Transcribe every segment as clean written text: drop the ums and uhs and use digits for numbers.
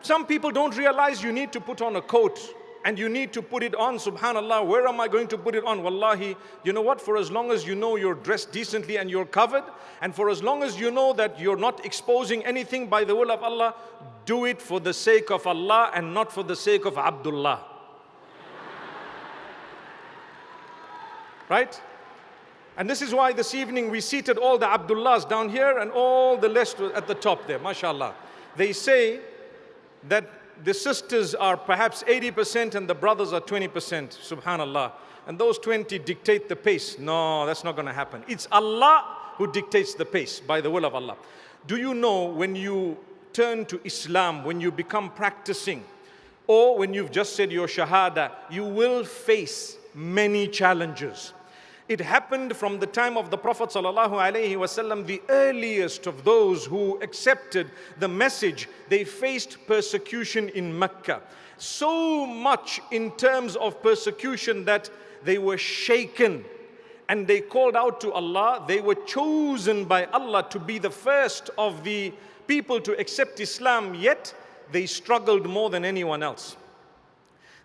Some people don't realize you need to put on a coat and you need to put it on. Subhanallah, where am I going to put it on? Wallahi, you know what? For as long as you know you're dressed decently and you're covered, and for as long as you know that you're not exposing anything by the will of Allah, do it for the sake of Allah and not for the sake of Abdullah. Right? And this is why this evening we seated all the Abdullahs down here and all the rest at the top there, mashallah. They say that the sisters are perhaps 80% and the brothers are 20%, subhanallah. And those 20 dictate the pace. No, that's not going to happen. It's Allah who dictates the pace by the will of Allah. Do you know when you turn to Islam, when you become practicing, or when you've just said your shahada, you will face many challenges. It happened from the time of the Prophet ﷺ, the earliest of those who accepted the message. They faced persecution in Mecca. So much in terms of persecution that they were shaken and they called out to Allah. They were chosen by Allah to be the first of the people to accept Islam, yet they struggled more than anyone else.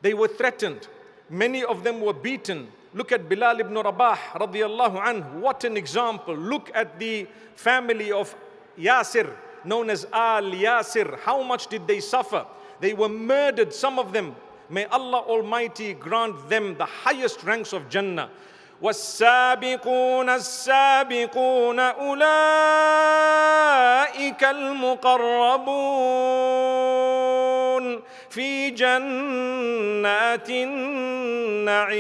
They were threatened. Many of them were beaten. Look at Bilal ibn Rabah radiyallahu anhu. What an example. Look at the family of Yasir, known as Al Yasir. How much did they suffer? They were murdered, some of them. May Allah Almighty grant them the highest ranks of Jannah. وَالسَّابِقُونَ السَّابِقُونَ أُولَئِكَ الْمُقَرَّبُونَ فِي جَنَّاتِ النَّعِيمِ.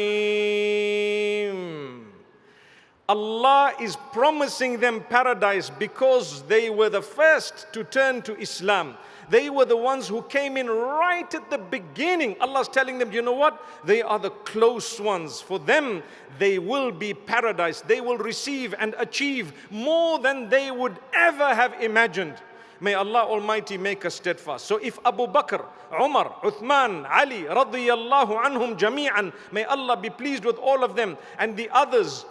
Allah is promising them paradise because they were the first to turn to Islam. They were the ones who came in right at the beginning. Allah's telling them, you know what? They are the close ones. For them, they will be paradise. They will receive and achieve more than they would ever have imagined. May Allah Almighty make us steadfast. So if Abu Bakr, Umar, Uthman, Ali, radiyallahu anhum jami'an, may Allah be pleased with all of them, and the others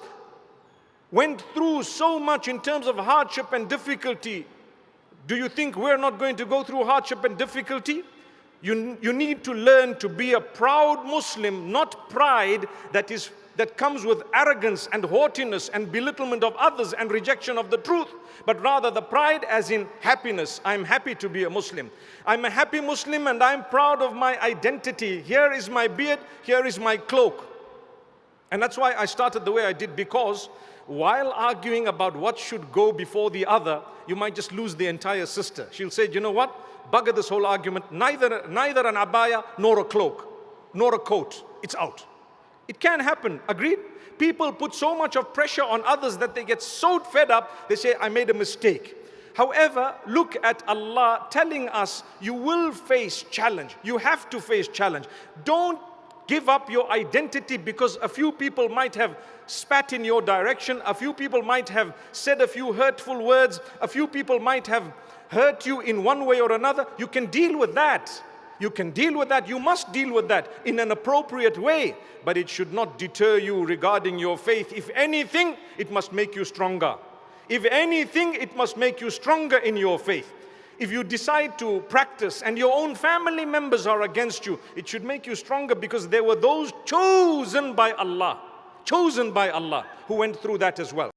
went through so much in terms of hardship and difficulty, do you think we're not going to go through hardship and difficulty? You need to learn to be a proud Muslim, not pride that comes with arrogance and haughtiness and belittlement of others and rejection of the truth, but rather the pride as in happiness. I'm happy to be a Muslim. I'm a happy Muslim and I'm proud of my identity. Here is my beard, here is my cloak. And that's why I started the way I did, because while arguing about what should go before the other, you might just lose the entire sister. She'll say, you know what? Bugger this whole argument. Neither an abaya nor a cloak, nor a coat. It's out. It can happen. Agreed? People put so much of pressure on others that they get so fed up, they say, I made a mistake. However, look at Allah telling us, you will face challenge. You have to face challenge. Don't give up your identity because a few people might have spat in your direction, a few people might have said a few hurtful words, a few people might have hurt you in one way or another. You can deal with that. You can deal with that. You must deal with that in an appropriate way. But it should not deter you regarding your faith. If anything, it must make you stronger. If anything, it must make you stronger in your faith. If you decide to practice and your own family members are against you, it should make you stronger, because there were those chosen by Allah, who went through that as well.